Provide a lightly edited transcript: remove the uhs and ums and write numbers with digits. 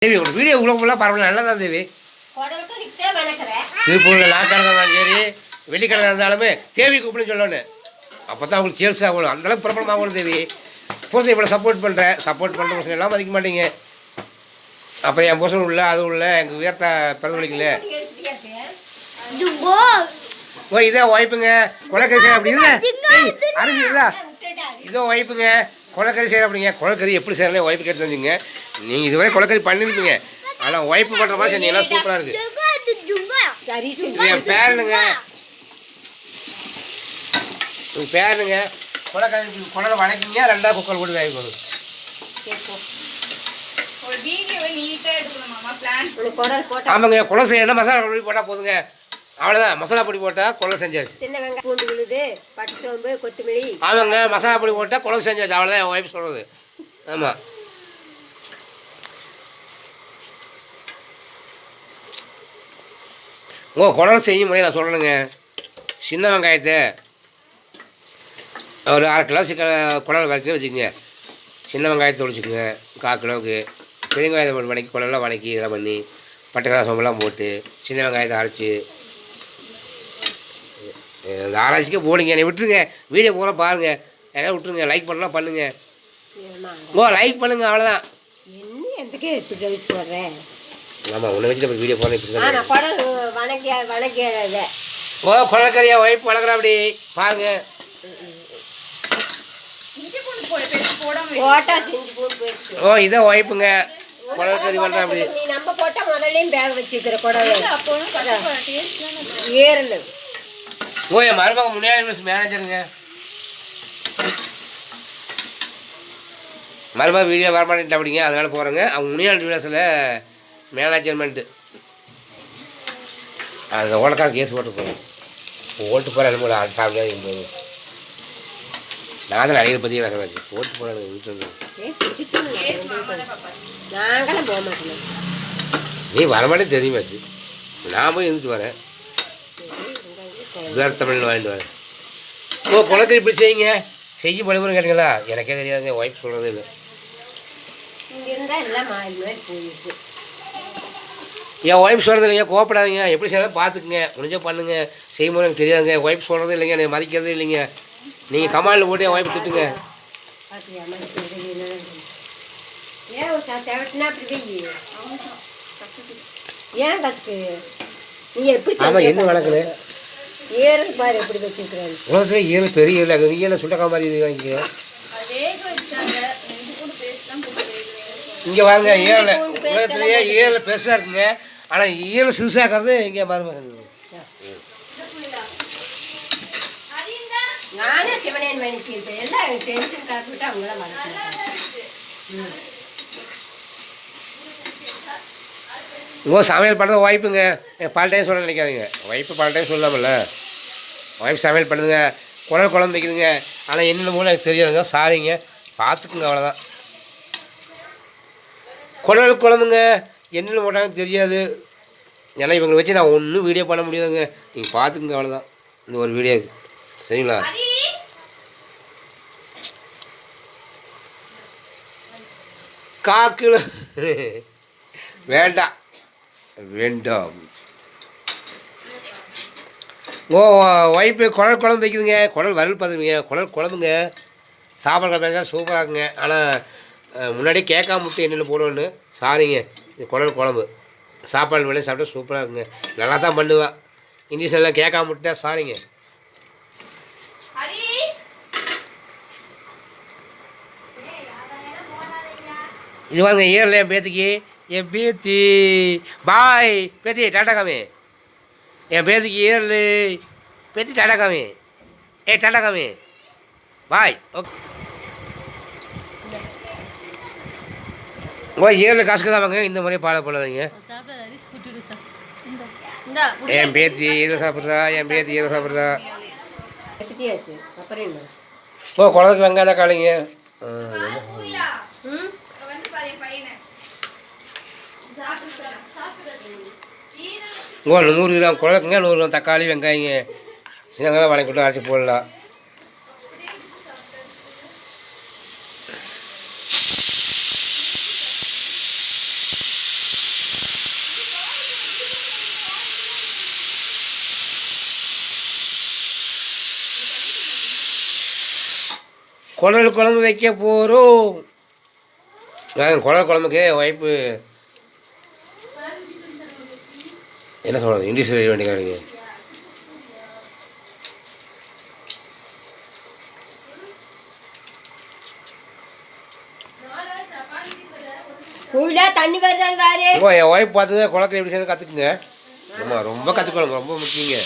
தேவி ஒரு வீடியோ உள்ள ஃபுல்லாக பரவாயில்ல நல்லா தான் தேவி. திருப்பூரில் நாக்கடை இருந்தாலும் சரி வெள்ளிக்கடை இருந்தாலுமே தேவி கூப்பிடுன்னு சொல்லணும். அப்போ தான் அவங்களுக்கு சேல்ஸ் ஆகணும், அந்தளவுக்கு பிரபலம் ஆகணும் தேவி. புருஷன் இவ்வளோ சப்போர்ட் பண்ணுறேன், சப்போர்ட் பண்ணுற புருஷன் எல்லாம் மதிக்க மாட்டீங்க. அப்போ என் புருஷன் உள்ள அது உள்ள எங்கள் உயர்த்த பிரதிபலிக்கல. ஓ இதோ ஒய்ப்புங்க கொலைக்கறி செய்ய அப்படி இல்லை அரிசி இல்லை, இதோ ஒய்ப்புங்க கொலைக்கறி செய்கிற அப்படிங்க. கொலைக்கறி எப்படி செய்யறேன் ஒய்ப்பு கேட்டு வந்துங்க. நீங்கள் இதுவரை கொலைக்கறி பண்ணியிருப்பீங்க, ஆனால் ஒய்ப்பு பண்ணுற மாதிரி செஞ்சீங்கன்னா சூப்பராக இருக்குது. என் பேரனுங்க உங்கள் பேரனுங்க கொலைக்கறி குடலை வணக்கிங்க, ரெண்டாவது குக்கர் போட்டு வேக போகுது. ஆமாங்க குழை செய்யணும், மசாலா பொடி போட்டால் போதுங்க, அவ்வளோதான். மசாலா பொடி போட்டால் குழை செஞ்சாச்சு. சின்ன வெங்காயம் பூண்டு விழுது பட்டு சோம்பு கொத்தமல்லி. ஆமாங்க மசாலா பொடி போட்டால் குழை செஞ்சாச்சு, அவ்வளோதான் என் ஒய்ஃப் சொல்கிறது. ஆமாம் குடல் செய்யும் முறையை நான் சொல்லணுங்க. சின்ன வெங்காயத்தை ஒரு 1/2 கிலோ குடல் வரைக்கும் வச்சுக்கோங்க. சின்ன வெங்காயத்தை ஒழிச்சுக்குங்க 1/4 கிலோவுக்கு. பெரிய வெங்காயத்தை போட்டு வணக்கி குடலாம் வணக்கி இதெல்லாம் பண்ணி பட்டை சோம்பெல்லாம் போட்டு சின்ன வெங்காயத்தை அரைச்சி இந்த ஆராய்ச்சிக்கே போடுங்க. என்னை விட்டுருங்க, வீடியோ பூரா பாருங்கள், எல்லாம் விட்டுருங்க. லைக் பண்ணலாம் பண்ணுங்கள். லைக் பண்ணுங்கள், அவ்வளோதான். ஆமாம் உன்னை வச்சு வீடியோ போடுறேன். குழக்கறியா ஒய்ஃப் வளர்க்குறா அப்படி பாருங்கள். இதை ஒய்ப்புங்க குழக்கறி பண்ணுறேன் அப்படி. நம்ம போட்டால் முதல்லையும் பேக வச்சுக்கிற குடவை ஏறல. என் மருமக முன்னாடி மேனேஜருங்க. மருமக வீடியோ வரமாட்டேன் அப்படிங்க, அதனால போகிறேங்க. அவங்க முனியாள் வீடியோஸில் மேனேஜர்மெண்ட்டு அந்த ஓடக்கார கேஸ் போட்டு போகிறேன். ஓட்டு போகிற எனக்கு அது சாப்பிடாது போது நான் தான் நடிகர் பற்றியே வசதாச்சு. ஓட்டு போகிறாங்க வீட்டு நாங்களும் போக மாட்டேன். நீ வரமாட்டே தெரியுமாச்சு. நான் போய் இருந்துட்டு வரேன், வேறு தமிழ் வாங்கிட்டு வரேன். குளத்தை இப்படி செய்யுங்க, செய்ய பழிமுறை கேட்டீங்களா? எனக்கே தெரியாதுங்க, ஒய்ஃப் சொல்கிறது இல்லை. என் ஒய்ஃப் சொல்கிறது இல்லைங்க, கோவப்படாதீங்க. எப்படி செய்யலாம் பார்த்துக்குங்க, முடிஞ்சால் பண்ணுங்க. செய்முறை எனக்கு தெரியாதுங்க, ஒய்ஃப் சொல்கிறது இல்லைங்க, எனக்கு மதிக்கிறதே இல்லைங்க. நீங்கள் கமாலில் போட்டு என் ஒய்ஃப் திட்டுங்க. ஆமாம் என்ன வழக்குது ஏறல் பாரு எப்படி வச்சுருக்காங்க. உலகத்தில் ஏழு பெரிய ஏழு அது நீங்க சுண்டக்கா மாதிரி வாங்கிக்க. இங்கே பாருங்க ஏழு உலகத்துலேயே ஏழு பெருசாக இருக்குங்க, ஆனால் ஏழு சிறுசாகிறது இங்கே பாருங்க. நானே சிவனேன் வணிச்சிருப்பேன், எல்லாம் டென்ஷன் காப்பிட்டு அவங்களாம் வளர்க்குறேன். சமையல் பண்ணுறது ஒய்ஃபுங்க. பல டைம் சொல்ல நினைக்காதீங்க, ஒய்ஃபு பல டைம் சொல்லாமல்ல. ஒய்ஃப் சமையல் பண்ணுதுங்க, குழம்பு வைக்குதுங்க, ஆனால் என்னென்ன மூலம் எனக்கு தெரியாதுங்க, சாரிங்க, பார்த்துக்குங்க, அவ்வளோதான். குழம்புங்க என்னென்ன போட்டாங்க தெரியாது, ஏன்னா இவங்களை வச்சு நான் ஒன்றும் வீடியோ பண்ண முடியாதுங்க. நீங்கள் பார்த்துக்குங்க, அவ்வளோதான். இந்த ஒரு வீடியோக்கு சரிங்களா? காக்கில் வேண்டாம் வேண்டாம். ஒய்ஃபு குழம்பு வைக்குதுங்க, குடல் வறுவல் பார்த்துக்குங்க, குழம்புங்க சாப்பாடு குழம்புங்க சூப்பராக இருக்குங்க. ஆனால் முன்னாடியே கேட்காம விட்டு என்னென்ன போடுவேன்னு சாரிங்க. இது குழம்பு சாப்பாடு வேலையை சாப்பிட்டா சூப்பராக இருக்குங்க, நல்லா தான் பண்ணுவேன். இங்கிலீஷ் எல்லாம் கேட்காம விட்டா சாரிங்க. இது பாருங்க ஏரில் என் பேத்திக்கு, என் பேத்தி பாய் பேத்தி டாட்டா காமி. என் பேத்திக்கு ஏர்லு பேத்தி டாட்டா காமி. டாட்டா காமி பாய். ஓகே ஏரில் காசுக்கு தான் வாங்க, இந்த முறையை ஃபாலோ பண்ணாதீங்க. என் பேத்தி ஈரோ சாப்பிட்றா, என் பேத்தி ஈரோ சாப்பிட்றா. குழந்தைக்கு வெங்காயம் தான் காலைங்க. உங்கள் 100 கிராம் குழக்குங்க, 100 கிராம் தக்காளி வெங்காயங்க சின்ன வணக்கிட்டு அரைச்சி போடலாம். குடல் குழம்பு வைக்க போகிறோம். நாங்கள் குடல் குழம்புக்கு ஒய்ஃபு என்ன சொல்கிறது, இங்கிலீஷ் எழுத வேண்டிய குயிலா தண்ணி வருதான்னு பாரு. என் ஒய்ஃப் பார்த்துங்க குளத்துல எப்படி செய்யணும் கற்றுக்குங்க. ஆமாம், ரொம்ப கற்றுக்கணும், ரொம்ப முக்கியங்க.